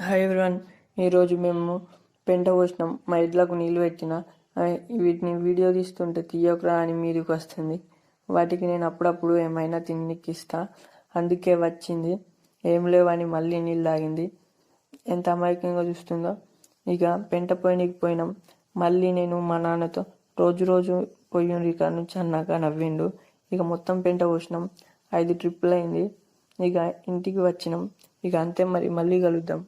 Hi everyone. ఈరోజు మేము పెంట పోసినాం. మా ఎడ్లకు నీళ్ళు పెట్టిన. వీటిని వీడియో తీస్తుంటే తీయకురా అని మీదకి వస్తుంది. వాటికి నేను అప్పుడప్పుడు ఏమైనా తిన్నికిస్తా, అందుకే వచ్చింది. ఏం లేవని మళ్ళీ నీళ్ళు తాగింది. ఎంత అమాయకంగా చూస్తుందో. ఇక పెంట పోయినకి పోయినాం. మళ్ళీ నేను మా నాన్నతో రోజు పోయి ఇక్కడ నుంచి అన్నాక నవ్విండు. ఇక మొత్తం పెంట పోసినాం. 5 ట్రిప్పులు అయింది. ఇక ఇంటికి వచ్చినాం. ఇక అంతే, మరి మళ్ళీ కలుద్దాం.